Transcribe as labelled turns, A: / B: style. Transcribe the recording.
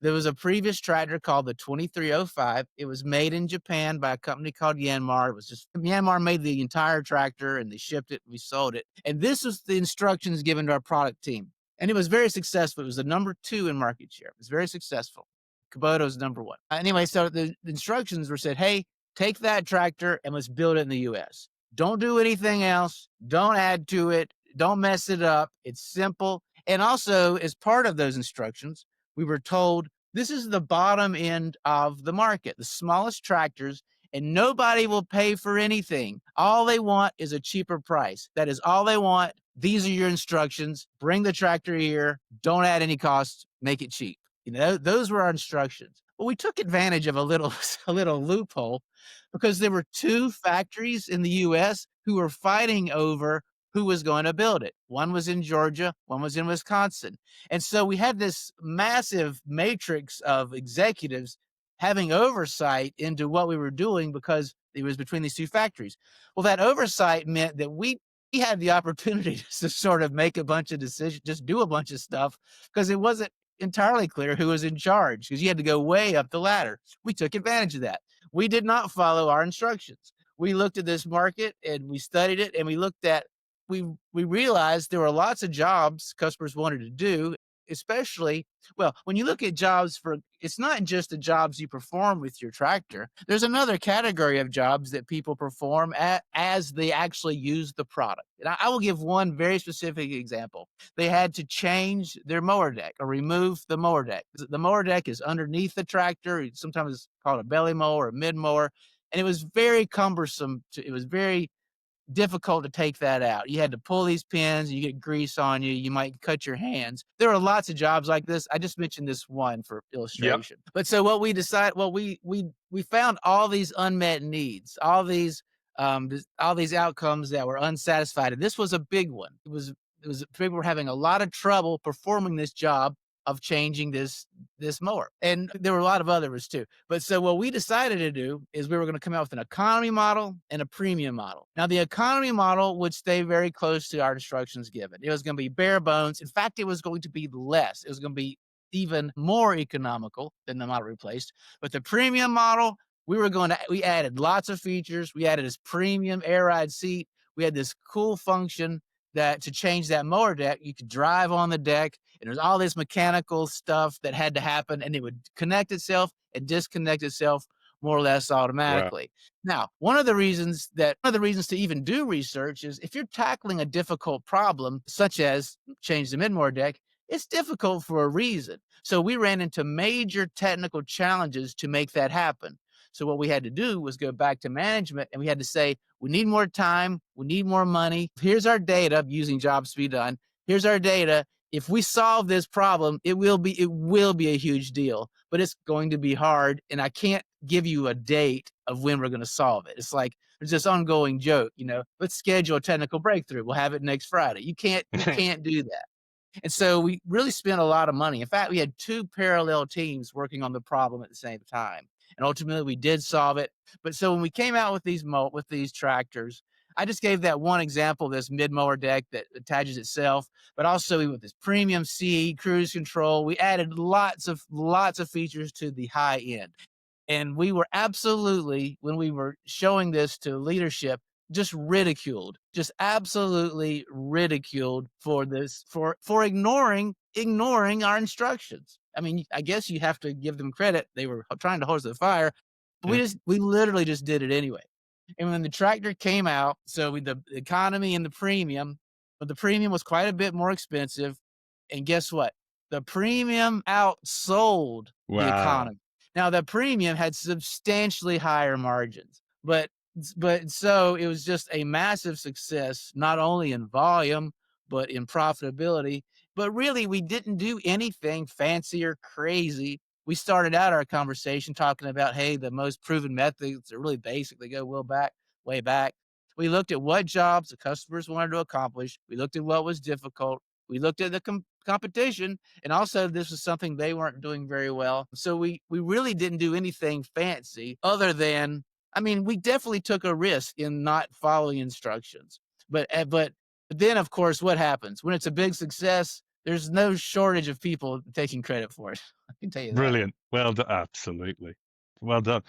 A: There was a previous tractor called the 2305. It was made in Japan by a company called Yanmar. It was just Yanmar made the entire tractor and they shipped it. We sold it. And this was the instructions given to our product team. And it was very successful. It was the number 2 in market share. It was very successful. Kubota's number 1. Anyway, so the instructions were said, hey, take that tractor and let's build it in the US. Don't do anything else. Don't add to it. Don't mess it up. It's simple. And also, as part of those instructions, we were told this is the bottom end of the market, the smallest tractors, and nobody will pay for anything. All they want is a cheaper price. That is all they want. These are your instructions. Bring the tractor here. Don't add any costs. Make it cheap. Those were our instructions. Well, we took advantage of a little loophole because there were 2 factories in the US who were fighting over who was going to build it. One was in Georgia, one was in Wisconsin. And so we had this massive matrix of executives having oversight into what we were doing because it was between these 2 factories. Well, that oversight meant that we had the opportunity to sort of make a bunch of decisions, just do a bunch of stuff, because it wasn't entirely clear who was in charge, because you had to go way up the ladder. We took advantage of that. We did not follow our instructions. We looked at this market and we studied it, and we realized there were lots of jobs customers wanted to do, especially, well, when you look at jobs it's not just the jobs you perform with your tractor. There's another category of jobs that people perform as they actually use the product. And I will give one very specific example. They had to change their mower deck or remove the mower deck. The mower deck is underneath the tractor. Sometimes it's called a belly mower or a mid mower. And it was very cumbersome. It was very difficult to take that out. You had to pull these pins, you get grease on you, you might cut your hands. There are lots of jobs like this. I just mentioned this one for
B: Yep.
A: illustration. But so what we decided, we found all these unmet needs, all these outcomes that were unsatisfied. And this was a big one. It was people were having a lot of trouble performing this job of changing this mower. And there were a lot of others too. But so what we decided to do is we were going to come out with an economy model and a premium model. Now, the economy model would stay very close to our instructions given. It was going to be bare bones. In fact, it was going to be less. It was going to be even more economical than the model replaced. But the premium model, we added lots of features. We added this premium air ride seat. We had this cool function that to change that mower deck, you could drive on the deck, and there's all this mechanical stuff that had to happen, and it would connect itself and disconnect itself more or less
B: Wow.
A: automatically. Now, one of the reasons to even do research is if you're tackling a difficult problem, such as change the mid-mower deck, it's difficult for a reason. So we ran into major technical challenges to make that happen. So what we had to do was go back to management, and we had to say, we need more time. We need more money. Here's our data using jobs to be done. Here's our data. If we solve this problem, it will be a huge deal, but it's going to be hard. And I can't give you a date of when we're going to solve it. It's like there's this ongoing joke, let's schedule a technical breakthrough. We'll have it next Friday. You can't do that. And so we really spent a lot of money. In fact, we had 2 parallel teams working on the problem at the same time. And ultimately we did solve it. But so when we came out with these tractors, I just gave that one example, this mid-mower deck that attaches itself, but also with this premium seat, cruise control, we added lots of features to the high end. And we were absolutely, when we were showing this to leadership, just absolutely ridiculed for this, for ignoring our instructions. I mean, I guess you have to give them credit. They were trying to hose the fire, but we literally just did it anyway. And when the tractor came out, so the economy and the premium, but the premium was quite a bit more expensive. And guess what? The premium outsold the
B: Wow.
A: economy. Now, the premium had substantially higher margins, but so it was just a massive success, not only in volume, but in profitability. But really, we didn't do anything fancy or crazy. We started out our conversation talking about, hey, the most proven methods are really basic. They go way back. We looked at what jobs the customers wanted to accomplish. We looked at what was difficult. We looked at the competition, and also this was something they weren't doing very well. So we really didn't do anything fancy other than, I mean, we definitely took a risk in not following instructions. But then, of course, what happens when it's a big success? there's no shortage of people taking credit for it. I can tell you that.
B: Brilliant. Well done. Absolutely. Well done.